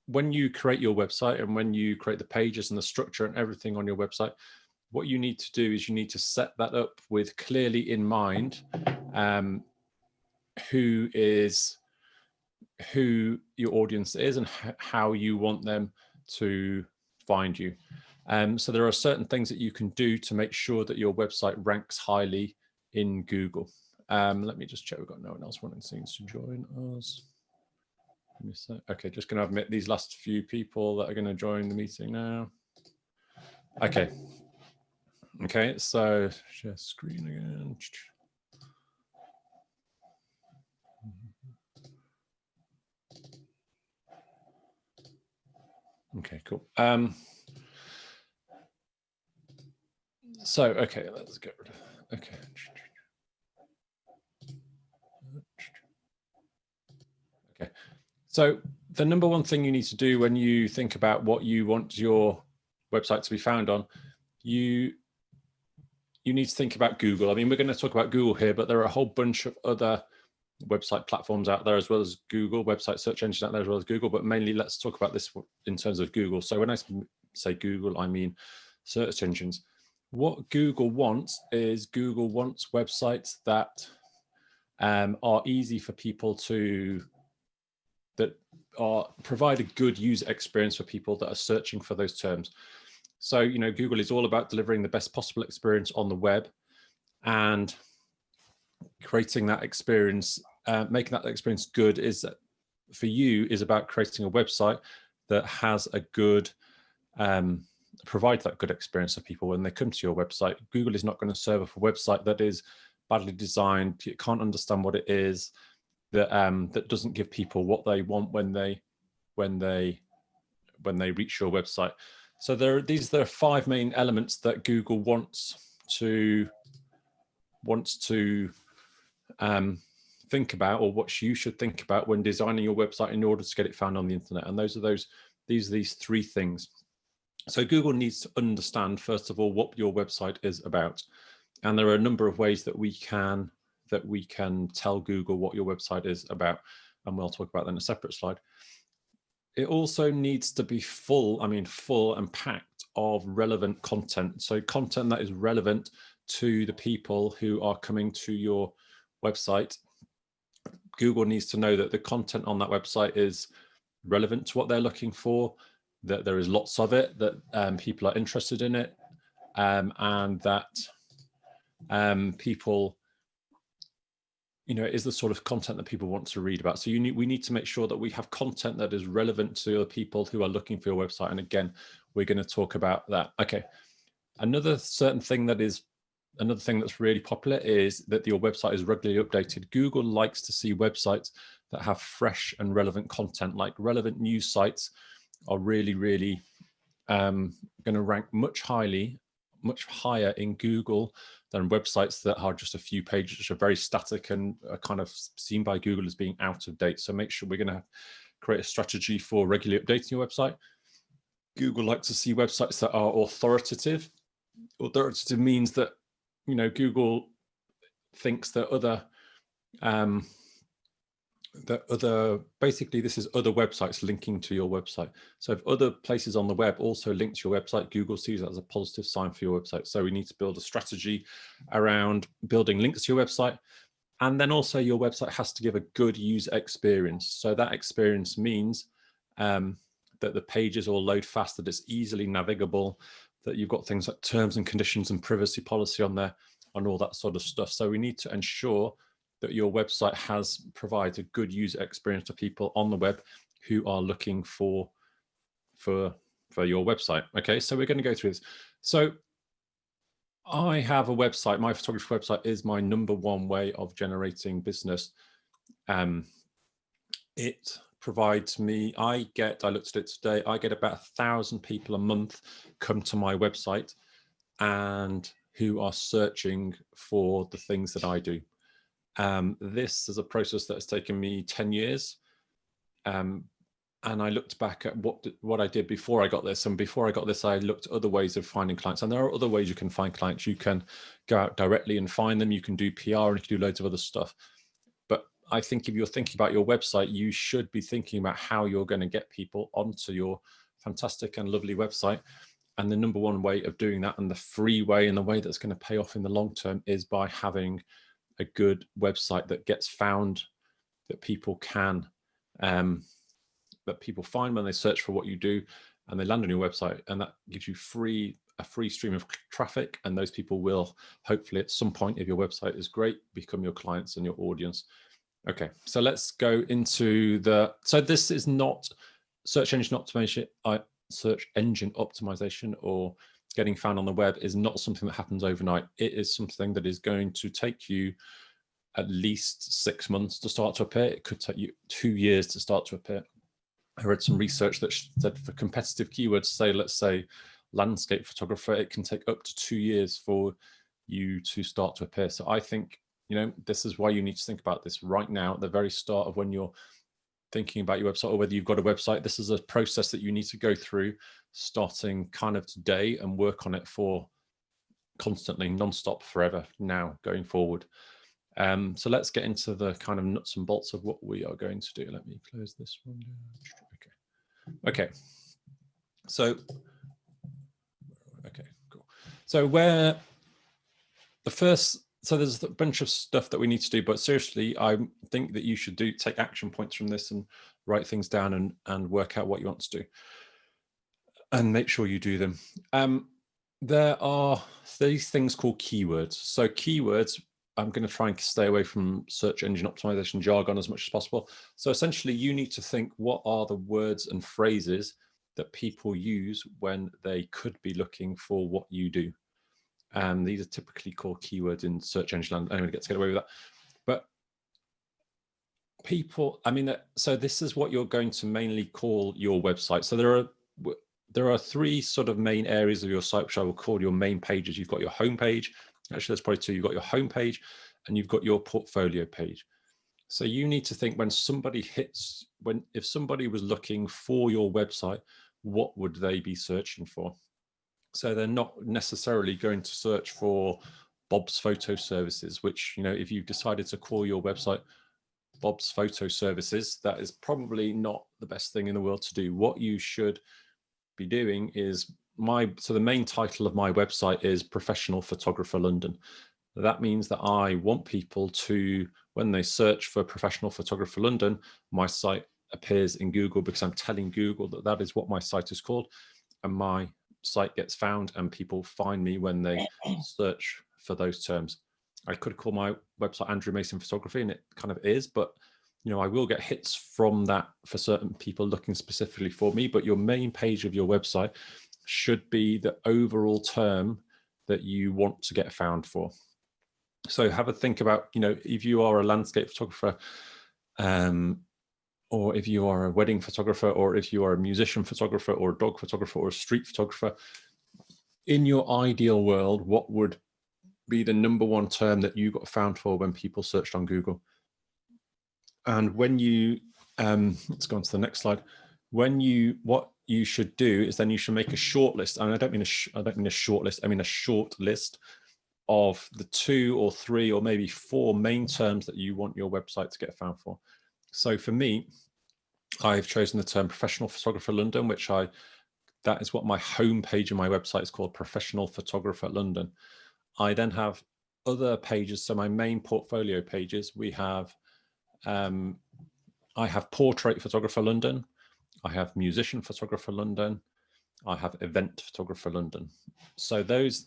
when you create your website and when you create the pages and the structure and everything on your website, what you need to do is you need to set that up with clearly in mind who your audience is and how you want them to find you. So there are certain things that you can do to make sure that your website ranks highly in Google. Let me just check. We've got no one else wanting to join us. Okay, just going to admit these last few people that are going to join the meeting now. Okay. Okay, so share screen again. Okay, cool. So, okay, let's get rid of, okay. Okay, so the number one thing you need to do when you think about what you want your website to be found on, you need to think about Google. I mean, we're going to talk about Google here, but there are a whole bunch of other website platforms out there as well as Google, website search engines out there as well as Google, but mainly let's talk about this in terms of Google. So when I say Google, I mean search engines. What Google wants is Google wants websites that are easy for people to, provide a good user experience for people that are searching for those terms. So, you know, Google is all about delivering the best possible experience on the web, and creating that experience, making that experience good is, for you, is about creating a website that has a good, provides that good experience for people when they come to your website. Google is not going to serve up a website that is badly designed, you can't understand what it is, that that doesn't give people what they want when they reach your website. So there are 5 main elements that Google wants to think about, or what you should think about when designing your website in order to get it found on the internet. And these 3 things. So Google needs to understand, first of all, what your website is about. And there are a number of ways that we can tell Google what your website is about, and we'll talk about that in a separate slide. It also needs to be full and packed of relevant content. So content that is relevant to the people who are coming to your website. Google needs to know that the content on that website is relevant to what they're looking for, that there is lots of it, that people are interested in it, and that people, you know, is the sort of content that people want to read about. So we need to make sure that we have content that is relevant to the people who are looking for your website. And again, we're going to talk about that. Okay. Another thing that's really popular is that your website is regularly updated. Google likes to see websites that have fresh and relevant content. Like relevant news sites are really, really going to rank much higher in Google than websites that are just a few pages, which are very static and are kind of seen by Google as being out of date. So make sure we're going to create a strategy for regularly updating your website. Google likes to see websites that are authoritative. Authoritative means that, you know, Google thinks that basically this is other websites linking to your website. So if other places on the web also link to your website, Google sees that as a positive sign for your website. So we need to build a strategy around building links to your website. And then also your website has to give a good user experience. So that experience means that the pages all load fast, that it's easily navigable, that you've got things like terms and conditions and privacy policy on there and all that sort of stuff. So we need to ensure that your website provides a good user experience to people on the web who are looking for your website. Okay, so we're going to go through this. So I have a website. My photography website is my #1 way of generating business. It provides me, I looked at it today, I get about 1,000 people a month come to my website and who are searching for the things that I do. This is a process that has taken me 10 years. And I looked back at what I did before I got this. And before I got this, I looked at other ways of finding clients. And there are other ways you can find clients. You can go out directly and find them. You can do PR and you can do loads of other stuff. But I think if you're thinking about your website, you should be thinking about how you're going to get people onto your fantastic and lovely website. And the number one way of doing that, and the free way, and the way that's going to pay off in the long term, is by having a good website that gets found, that people can, that people find when they search for what you do, and they land on your website, and that gives you a free stream of traffic. And those people will hopefully at some point, if your website is great, become your clients and your audience. Okay, so let's go into so this is not search engine optimization, or getting found on the web is not something that happens overnight. It is something that is going to take you at least 6 months to start to appear. It could take you 2 years to start to appear. I read some research that said for competitive keywords, let's say landscape photographer, it can take up to 2 years for you to start to appear. So I think, this is why you need to think about this right now at the very start of when you're thinking about your website, or whether you've got a website. This is a process that you need to go through starting kind of today and work on it for constantly, non-stop, forever now going forward. So let's get into the kind of nuts and bolts of what we are going to do. Let me close this one down. Okay. So, okay, cool. So there's a bunch of stuff that we need to do, but seriously, I think that you should take action points from this and write things down and work out what you want to do and make sure you do them. There are these things called keywords. So keywords, I'm going to try and stay away from search engine optimization jargon as much as possible. So essentially, you need to think, what are the words and phrases that people use when they could be looking for what you do? And these are typically called keywords in search engine land. Anyone gets to get away with that. But people, so this is what you're going to mainly call your website. So there are 3 sort of main areas of your site, which I will call your main pages. You've got your home page. Actually, there's probably 2. You've got your home page and you've got your portfolio page. So you need to think, if somebody was looking for your website, what would they be searching for? So they're not necessarily going to search for Bob's Photo Services, which, if you've decided to call your website Bob's Photo Services, that is probably not the best thing in the world to do. What you should be doing is the main title of my website is Professional Photographer London. That means that I want people to, when they search for Professional Photographer London, my site appears in Google, because I'm telling Google that that is what my site is called, and my site gets found and people find me when they search for those terms. I could call my website Andrew Mason Photography, and it kind of is, but I will get hits from that for certain people looking specifically for me. But your main page of your website should be the overall term that you want to get found for. So have a think about, if you are a landscape photographer, or if you are a wedding photographer, or if you are a musician photographer, or a dog photographer, or a street photographer, in your ideal world, what would be the number 1 term that you got found for when people searched on Google? And when you, let's go on to the next slide. What you should do is then you should make a short list. And I don't mean a short list. I mean a short list of the 2 or 3 or maybe 4 main terms that you want your website to get found for. So for me, I've chosen the term Professional Photographer London, that is what my home page of my website is called, Professional Photographer London. I then have other pages. So my main portfolio pages, I have Portrait Photographer London, I have Musician Photographer London, I have Event Photographer London. So those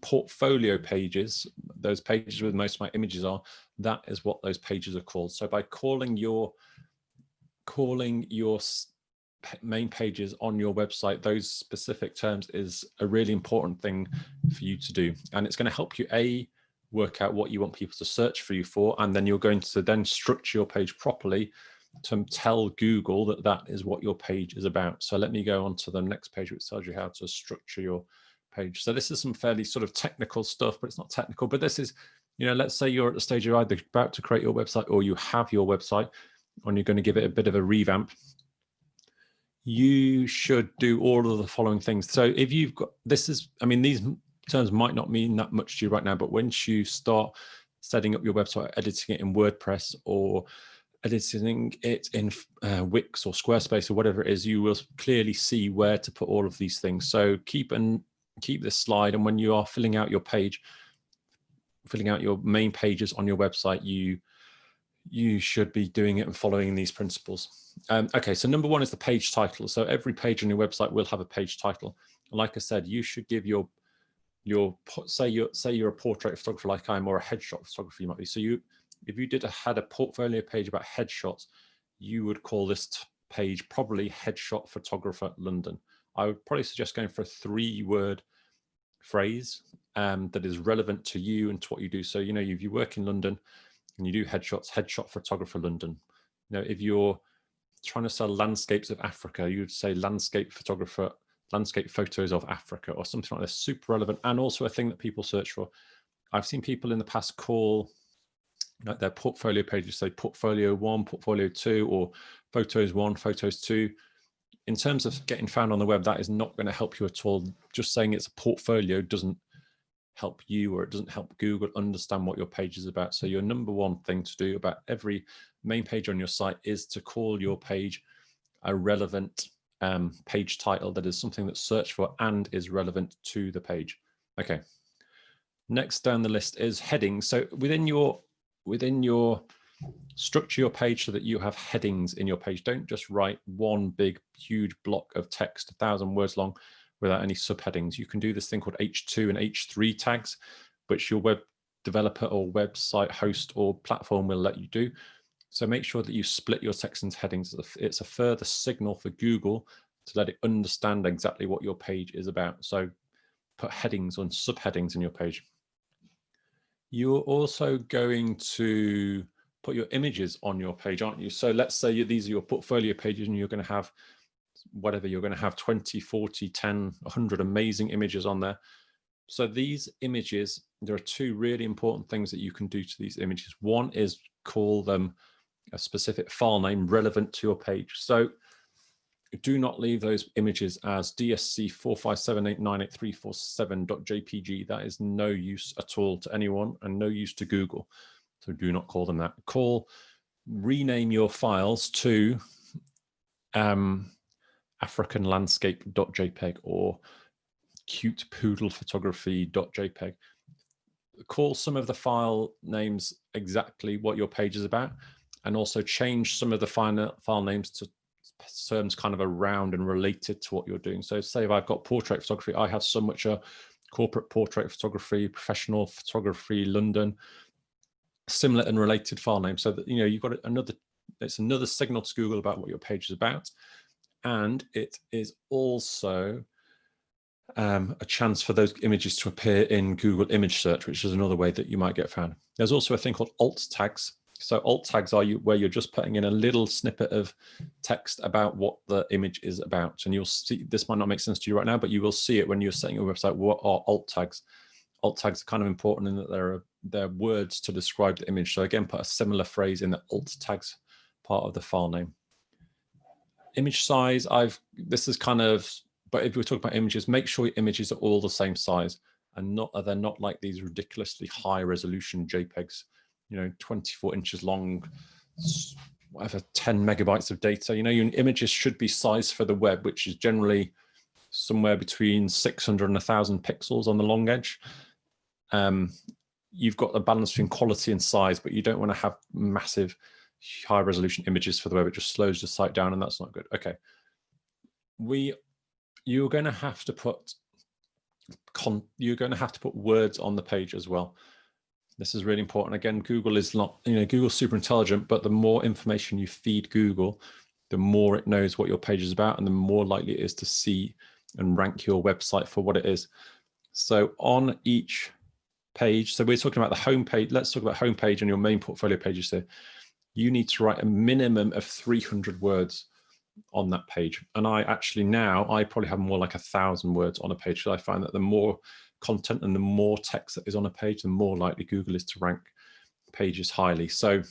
portfolio pages, those pages where most of my images are, that is what those pages are called. So by calling your main pages on your website those specific terms is a really important thing for you to do. And it's going to help you, work out what you want people to search for you for, and then you're going to then structure your page properly to tell Google that that is what your page is about. So let me go on to the next page, which tells you how to structure your page. So this is some fairly sort of technical stuff, but it's not technical. But this is, let's say you're at the stage you're either about to create your website or you have your website and you're going to give it a bit of a revamp. You should do all of the following things. So if you've got, these terms might not mean that much to you right now, but once you start setting up your website, editing it in WordPress or editing it in Wix or Squarespace or whatever it is, you will clearly see where to put all of these things. So keep this slide, and when you are filling out your page, filling out your main pages on your website, you should be doing it and following these principles. Okay, so number one is the page title. So every page on your website will have a page title. Like I said, you should give your say you're a portrait photographer like I am, or a headshot photographer you might be. So if you had a portfolio page about headshots, you would call this page probably Headshot Photographer London. I would probably suggest going for a 3-word phrase that is relevant to you and to what you do. So, if you work in London and you do headshots, Headshot Photographer London. If you're trying to sell landscapes of Africa, you would say landscape photographer, landscape photos of Africa, or something like this. Super relevant, and also a thing that people search for. I've seen people in the past call their portfolio pages, say portfolio 1, portfolio 2, or photos 1, photos 2. In terms of getting found on the web, that is not going to help you at all. Just saying it's a portfolio doesn't help you, or it doesn't help Google understand what your page is about. So your number one thing to do about every main page on your site is to call your page a relevant page title that is something that's searched for and is relevant to the page. Okay. Next down the list is headings. So within your structure your page so that you have headings in your page. Don't just write one big, huge block of text, 1,000 words long, without any subheadings. You can do this thing called H2 and H3 tags, which your web developer or website host or platform will let you do. So make sure that you split your text into headings. It's a further signal for Google to let it understand exactly what your page is about. So put headings and subheadings in your page. You're also going to put your images on your page, aren't you? So let's say these are your portfolio pages and you're going to have whatever, you're going to have 20, 40, 10, 100 amazing images on there. So these images, there are 2 really important things that you can do to these images. One is call them a specific file name relevant to your page. So do not leave those images as dsc457898347.jpg. That is no use at all to anyone and no use to Google. So do not call them that. Rename your files to African landscape.jpg or cute poodle photography.jpg. Call some of the file names exactly what your page is about, and also change some of the file names to terms kind of around and related to what you're doing. So say if I've got portrait photography, I have so much corporate portrait photography, professional photography, London, similar and related file names, so that you've got it's another signal to Google about what your page is about. And it is also a chance for those images to appear in Google image search, which is another way that you might get found. There's also a thing called alt tags. So alt tags are where you're just putting in a little snippet of text about what the image is about. And you'll see, this might not make sense to you right now, but you will see it when you're setting your website. What are alt tags? Alt tags are kind of important in that they're words to describe the image. So again, put a similar phrase in the alt tags part of the file name. Image size, this is kind of, but if we're talking about images, make sure your images are all the same size and they're not like these ridiculously high resolution JPEGs, 24 inches long, whatever, 10 megabytes of data. Your images should be sized for the web, which is generally somewhere between 600 and 1,000 pixels on the long edge. You've got a balance between quality and size, but you don't want to have massive high resolution images for the web. It just slows the site down, and that's not good. Okay. You're going to have to put words on the page as well. This is really important. Again, Google is not, Google's super intelligent, but the more information you feed Google, the more it knows what your page is about, and the more likely it is to see and rank your website for what it is. So on each page, so we're talking about the home page. Let's talk about home page and your main portfolio pages here. You need to write a minimum of 300 words on that page. And I probably have more like 1,000 words on a page. So I find that the more content and the more text that is on a page, the more likely Google is to rank pages highly. So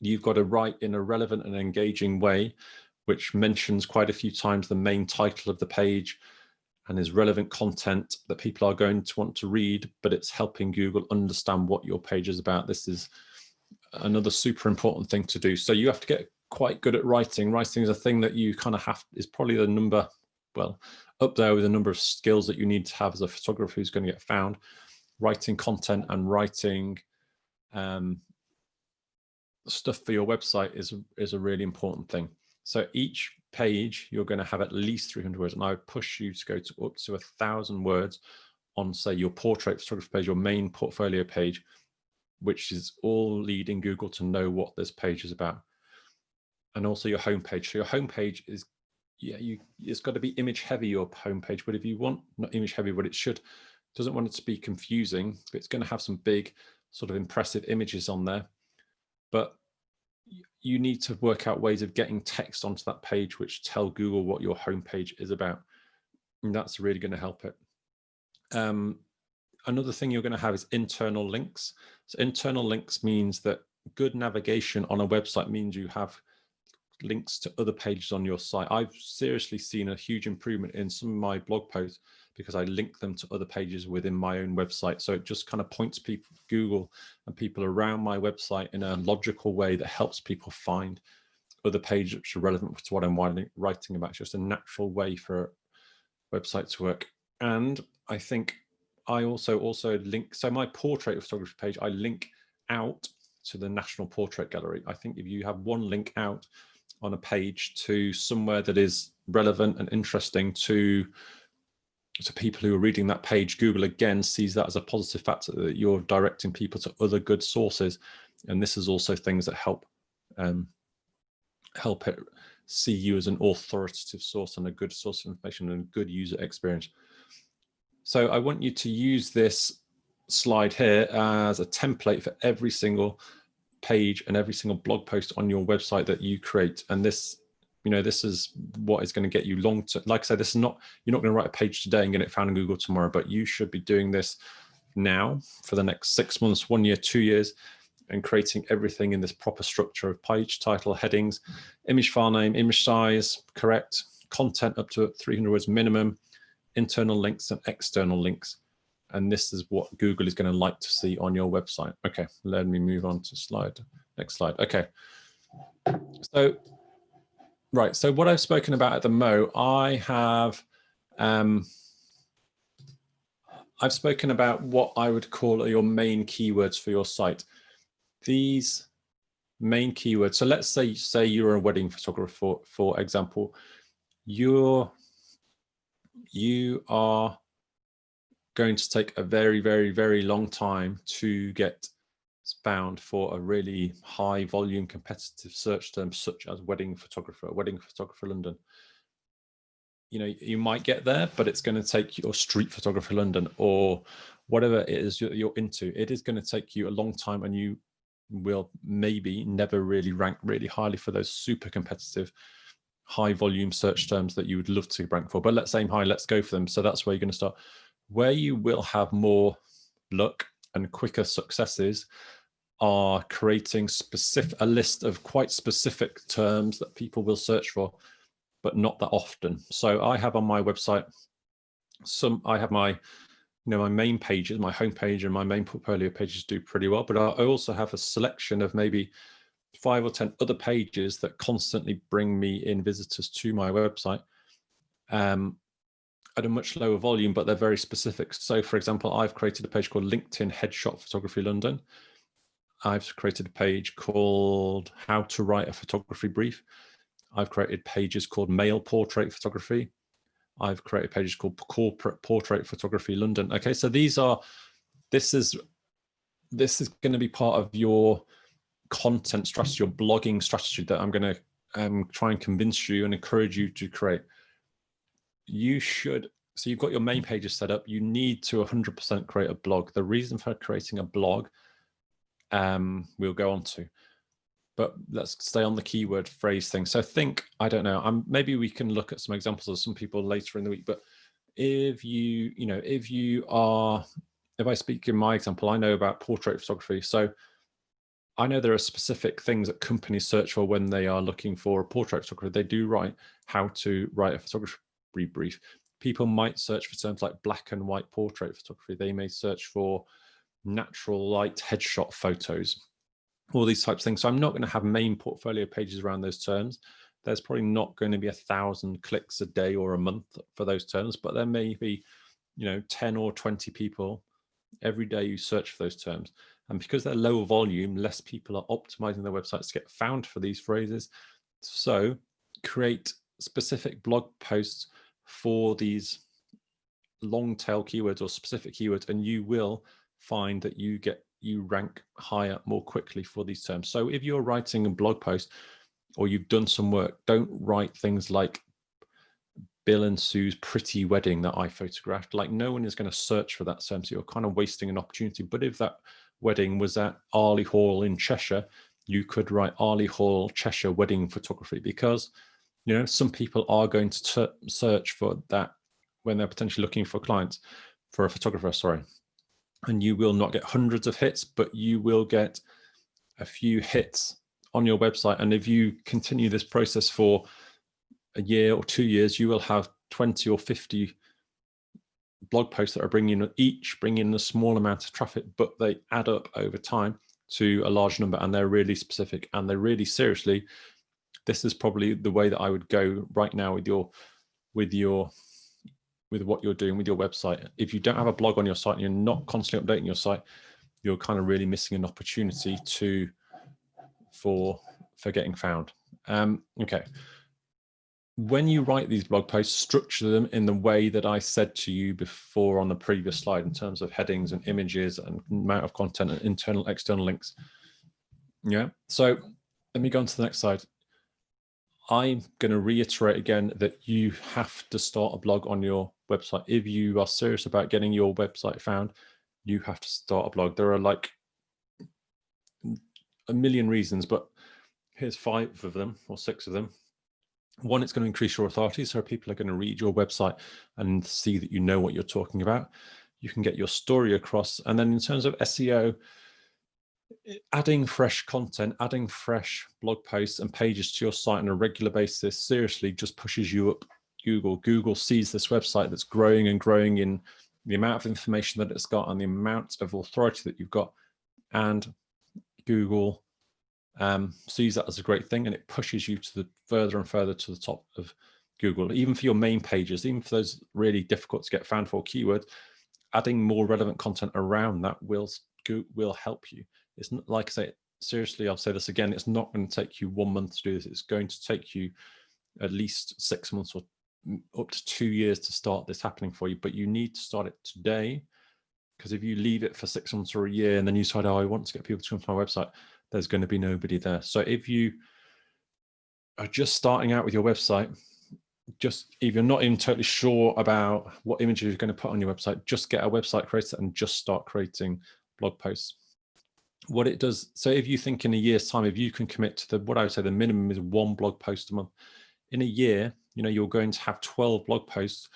you've got to write in a relevant and engaging way, which mentions quite a few times the main title of the page, and is relevant content that people are going to want to read, but it's helping Google understand what your page is about. This is another super important thing to do. So you have to get quite good at writing. Writing is a thing that you kind of have, is probably the number, well, up there with the number of skills that you need to have as a photographer who's going to get found. Writing content and writing stuff for your website is a really important thing. So each page you're going to have at least 300 words, and I would push you to go to up to 1,000 words on, say, your portrait photography page, your main portfolio page, which is all leading Google to know what this page is about. And also your homepage. So your homepage is, it's got to be image heavy, your homepage, but if you want, not image heavy, but it doesn't want it to be confusing, but it's going to have some big sort of impressive images on there. But you need to work out ways of getting text onto that page which tell Google what your homepage is about. And that's really going to help it. Another thing you're going to have is internal links. So internal links means that good navigation on a website means you have links to other pages on your site. I've seriously seen a huge improvement in some of my blog posts because I link them to other pages within my own website. So it just kind of points people, Google and people around my website in a logical way that helps people find other pages which are relevant to what I'm writing about. It's just a natural way for a website to work. And I think I also link, so my portrait photography page, I link out to the National Portrait Gallery. I think if you have one link out on a page to somewhere that is relevant and interesting to people who are reading that page, Google again sees that as a positive factor, that you're directing people to other good sources. And this is also things that help it see you as an authoritative source and a good source of information and a good user experience. So I want you to use this slide here as a template for every single page and every single blog post on your website that you create. And this, this is what is going to get you long term. Like I said, this is not, you're not going to write a page today and get it found in Google tomorrow, but you should be doing this now for the next 6 months, 1 year, 2 years, and creating everything in this proper structure of page title, headings, image file name, image size, correct, content up to 300 words minimum, internal links and external links. And this is what Google is going to like to see on your website. Okay, let me move on to next slide. Okay. So, right. So what I've spoken about at the Mo, I've spoken about what I would call your main keywords for your site. These main keywords. So let's say you're a wedding photographer, for example, you are going to take a very, very, very long time to get found for a really high volume competitive search term such as wedding photographer London. You might get there, but it's going to take your street photographer London or whatever it is you're into. It is going to take you a long time, and you will maybe never really rank really highly for those super competitive high volume search terms that you would love to rank for. But let's aim high, let's go for them. So that's where you're going to start. Where you will have more luck and quicker successes are creating a list of quite specific terms that people will search for, but not that often. So I have on my website, I have my, my main pages, my homepage and my main portfolio pages do pretty well, but I also have a selection of maybe 5 or 10 other pages that constantly bring me in visitors to my website at a much lower volume, but they're very specific. So for example, I've created a page called LinkedIn Headshot Photography London. I've created a page called How to Write a Photography Brief. I've created pages called Male Portrait Photography. I've created pages called Corporate Portrait Photography London. Okay, so this is going to be part of your content strategy, your blogging strategy that I'm going to try and convince you and encourage you to create. So you've got your main pages set up. You need to 100% create a blog. The reason for creating a blog, we'll go on to, but let's stay on the keyword phrase thing. So I don't know, maybe we can look at some examples of some people later in the week, but if I speak in my example, I know about portrait photography. So I know there are specific things that companies search for when they are looking for a portrait photographer. They do write how to write a photography brief. People might search for terms like black and white portrait photography. They may search for natural light headshot photos, all these types of things. So I'm not going to have main portfolio pages around those terms. There's probably not going to be 1,000 clicks a day or a month for those terms, but there may be, 10 or 20 people every day who search for those terms. And because they're lower volume, less people are optimizing their websites to get found for these phrases. So create specific blog posts for these long tail keywords or specific keywords, and you will find that you rank higher more quickly for these terms. So if you're writing a blog post or you've done some work, don't write things like Bill and Sue's pretty wedding that I photographed. Like, no one is going to search for that term, so you're kind of wasting an opportunity. But if that wedding was at Arley Hall in Cheshire, you could write Arley Hall Cheshire wedding photography, because some people are going to search for that when they're potentially looking for clients, for a photographer, sorry. And you will not get hundreds of hits, but you will get a few hits on your website. And if you continue this process for a year or 2 years, you will have 20 or 50 blog posts that are each bring in a small amount of traffic, but they add up over time to a large number, and they're really specific, and they're really seriously. This is probably the way that I would go right now with what you're doing with your website. If you don't have a blog on your site and you're not constantly updating your site, you're kind of really missing an opportunity for getting found. Okay. When you write these blog posts, structure them in the way that I said to you before on the previous slide, in terms of headings and images and amount of content and internal, external links. Yeah. So let me go on to the next slide. I'm going to reiterate again that you have to start a blog on your website. If you are serious about getting your website found, you have to start a blog. There are like a million reasons, but here's 5 of them or 6 of them. One, it's going to increase your authority. So people are going to read your website and see that you know what you're talking about. You can get your story across. And then in terms of SEO, adding fresh content, adding fresh blog posts and pages to your site on a regular basis seriously just pushes you up Google. Google sees this website that's growing and growing in the amount of information that it's got and the amount of authority that you've got. And Google sees that as a great thing, and it pushes you to the further and further to the top of Google. Even for your main pages, even for those really difficult to get found for keywords, adding more relevant content around that will help you. It's not, like I say, seriously, I'll say this again, it's not going to take you 1 month to do this. It's going to take you at least 6 months or up to 2 years to start this happening for you. But you need to start it today, because if you leave it for 6 months or a year and then you decide, oh, I want to get people to come to my website, there's going to be nobody there. So if you are just starting out with your website, if you're not even totally sure about what images you're going to put on your website, just get a website creator and just start creating blog posts. What it does, so if you think in a year's time, if you can commit to what I would say the minimum is 1 blog post a month, in a year, you're going to have 12 blog posts,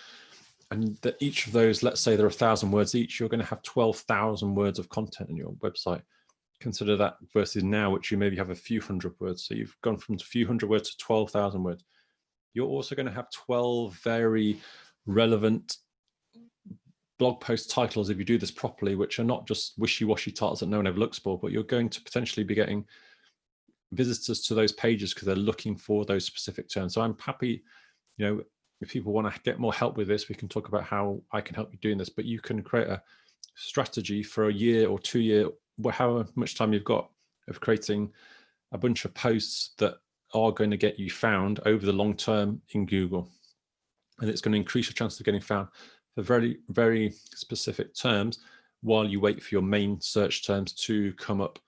and that each of those, let's say they're 1,000 words each, you're going to have 12,000 words of content on your website. Consider that versus now, which you maybe have a few hundred words. So you've gone from a few hundred words to 12,000 words. You're also going to have 12 very relevant blog post titles if you do this properly, which are not just wishy-washy titles that no one ever looks for, but you're going to potentially be getting visitors to those pages because they're looking for those specific terms. So I'm happy, if people want to get more help with this, we can talk about how I can help you doing this, but you can create a strategy for a year or 2 year, however much time you've got, of creating a bunch of posts that are going to get you found over the long term in Google. And it's going to increase your chances of getting found for very, very specific terms while you wait for your main search terms to come up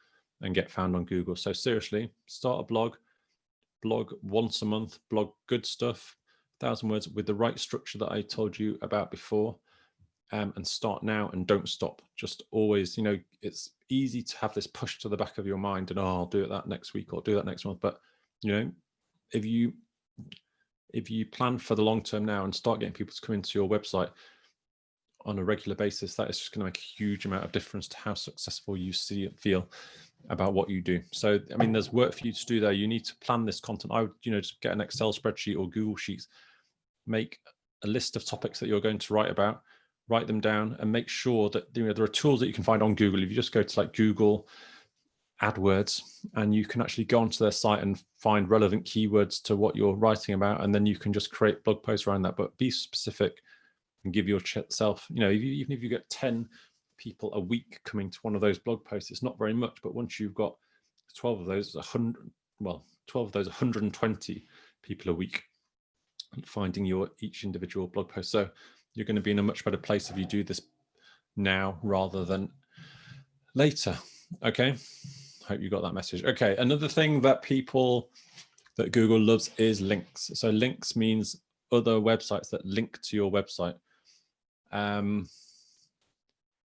and get found on Google. So seriously, start a blog once a month, blog good stuff, 1,000 words with the right structure that I told you about before. And start now and don't stop. Just always, it's easy to have this push to the back of your mind and, oh, I'll do that next week or do that next month. But, if you plan for the long term now and start getting people to come into your website on a regular basis, that is just going to make a huge amount of difference to how successful you feel about what you do. So, I mean, there's work for you to do there. You need to plan this content. I would, just get an Excel spreadsheet or Google Sheets, make a list of topics that you're going to write about, write them down, and make sure that there are tools that you can find on Google. If you just go to like Google AdWords, and you can actually go onto their site and find relevant keywords to what you're writing about, and then you can just create blog posts around that. But be specific and give yourself, even if you get 10 people a week coming to one of those blog posts, it's not very much. But once you've got 12 of those, 12 of those, 120 people a week finding each individual blog post. So you're going to be in a much better place if you do this now rather than later. Okay. Hope you got that message. Okay. Another thing that Google loves is links. So links means other websites that link to your website.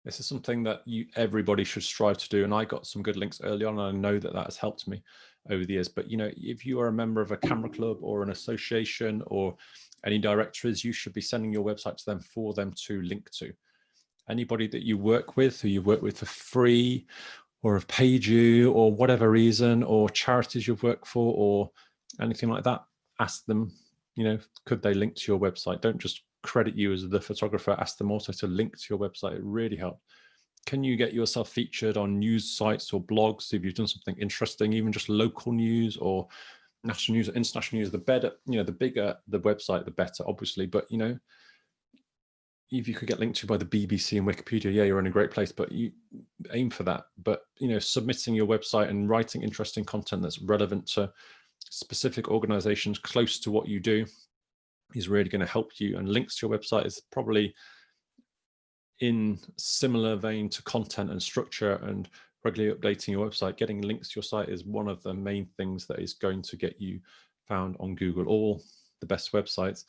This is something that everybody should strive to do. And I got some good links early on, and I know that has helped me over the years. But, if you are a member of a camera club or an association or any directories, you should be sending your website to them for them to link to. Anybody that you work with, who you work with for free or have paid you or whatever reason, or charities you've worked for or anything like that, ask them, could they link to your website? Don't just credit you as the photographer, ask them also to link to your website. It really helps. Can you get yourself featured on news sites or blogs if you've done something interesting, even just local news or national news or international news? The better, the bigger the website, the better, obviously. But, if you could get linked to by the BBC and Wikipedia, yeah, you're in a great place, but you aim for that. But, submitting your website and writing interesting content that's relevant to specific organizations close to what you do is really going to help you. And links to your website is probably in similar vein to content and structure and regularly updating your website. Getting links to your site is one of the main things that is going to get you found on Google. All the best websites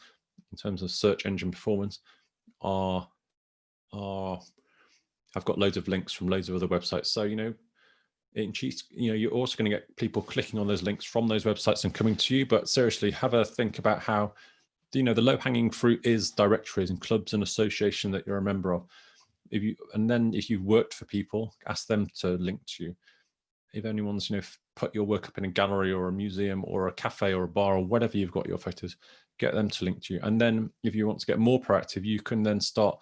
in terms of search engine performance have got loads of links from loads of other websites. So, you're also going to get people clicking on those links from those websites and coming to you. But seriously, have a think about how, the low-hanging fruit is directories and clubs and association that you're a member of. If you've worked for people, ask them to link to you. If anyone's, put your work up in a gallery or a museum or a cafe or a bar or whatever you've got your photos, get them to link to you. And then if you want to get more proactive, you can then start,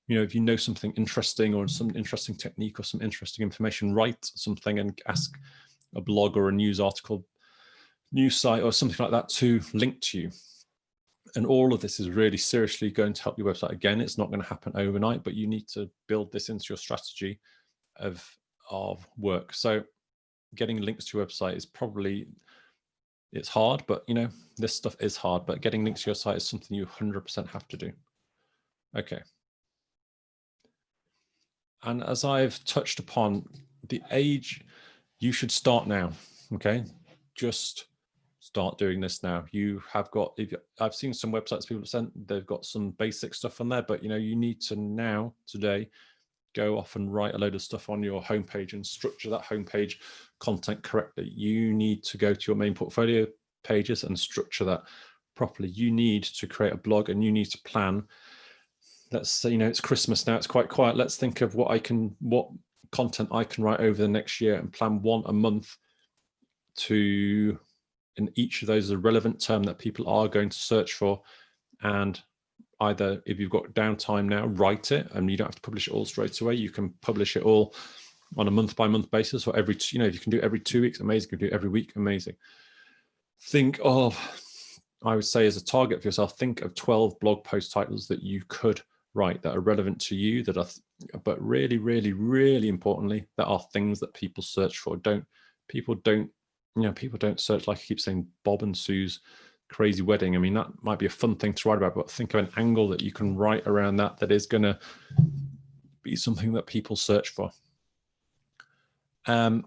if you know something interesting or some interesting technique or some interesting information, write something and ask a blog or a news article, news site or something like that to link to you. And all of this is really seriously going to help your website. Again, it's not going to happen overnight, but you need to build this into your strategy of work. So getting links to your website is it's hard, but this stuff is hard, but getting links to your site is something you 100% have to do. Okay. And as I've touched upon, the age, you should start now. Okay. Just start doing this now. You have got, I've seen some websites people have sent, they've got some basic stuff on there, but you need to today, go off and write a load of stuff on your homepage and structure that homepage content correctly. You need to go to your main portfolio pages and structure that properly. You need to create a blog and you need to plan. Let's say, it's Christmas now, it's quite quiet. Let's think of what content I can write over the next year and plan one a month in each of those is a relevant term that people are going to search for. And either if you've got downtime now, write it, and you don't have to publish it all straight away. You can publish it all on a month-by-month basis, or if you can do it every 2 weeks, amazing. You can do it every week, amazing. I would say as a target for yourself, think of 12 blog post titles that you could write that are relevant to you, but really, really, really importantly, that are things that people search for. People don't search, like I keep saying, Bob and Sue's crazy wedding. I mean, that might be a fun thing to write about, but think of an angle that you can write around that is going to be something that people search for. And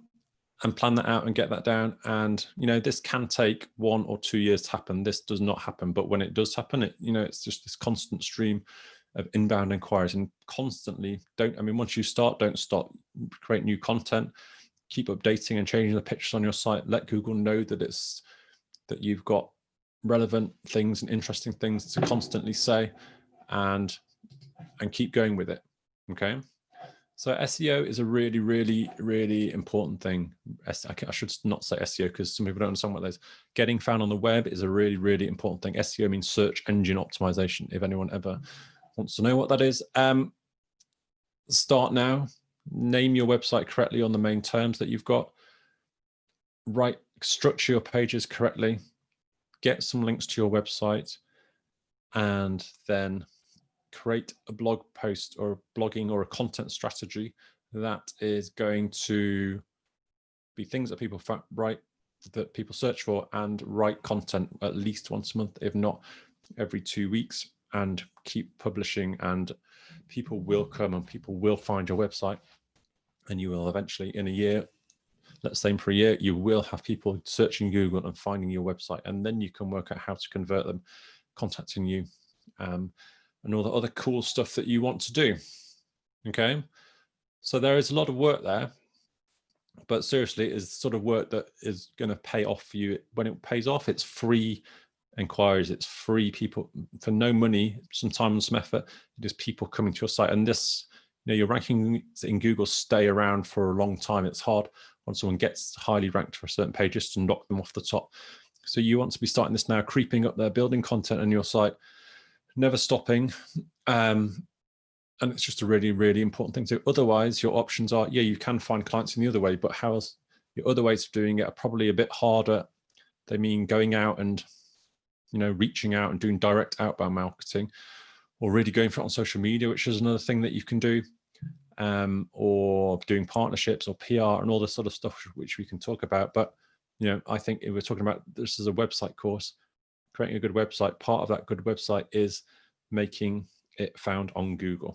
plan that out and get that down. And, this can take 1 or 2 years to happen. This does not happen. But when it does happen, it's just this constant stream of inbound inquiries, and constantly once you start, don't stop, create new content, keep updating and changing the pictures on your site. Let Google know that you've got relevant things and interesting things to constantly say, and keep going with it. Okay. So SEO is a really, really, really important thing. I should not say SEO because some people don't understand what that is. Getting found on the web is a really, really important thing. SEO means search engine optimization, if anyone ever wants to know what that is. Start now. Name your website correctly on the main terms that you've got. Structure your pages correctly. Get some links to your website, and then create a blog post or blogging or a content strategy that is going to be things that people write, that people search for, and write content at least once a month, if not every 2 weeks, and keep publishing, and people will come and people will find your website, and you will eventually, in a year, let's say for a year, you will have people searching Google and finding your website, and then you can work out how to convert them, contacting you, and all the other cool stuff that you want to do. Okay, so there is a lot of work there, but seriously, it's the sort of work that is going to pay off for you. When it pays off, it's free enquiries, it's free people for no money, some time and some effort. It is people coming to your site, and this, your rankings in Google stay around for a long time. It's hard when someone gets highly ranked for a certain page just to knock them off the top. So you want to be starting this now, creeping up there, building content on your site, never stopping. And it's just a really, really important thing to do. Otherwise, your options are, yeah, you can find clients in the other way, but how's your other ways of doing it are probably a bit harder. They mean going out and, reaching out and doing direct outbound marketing, or really going for it on social media, which is another thing that you can do, or doing partnerships or PR and all this sort of stuff, which we can talk about. But, I think if we're talking about this as a website course, creating a good website, part of that good website is making it found on Google.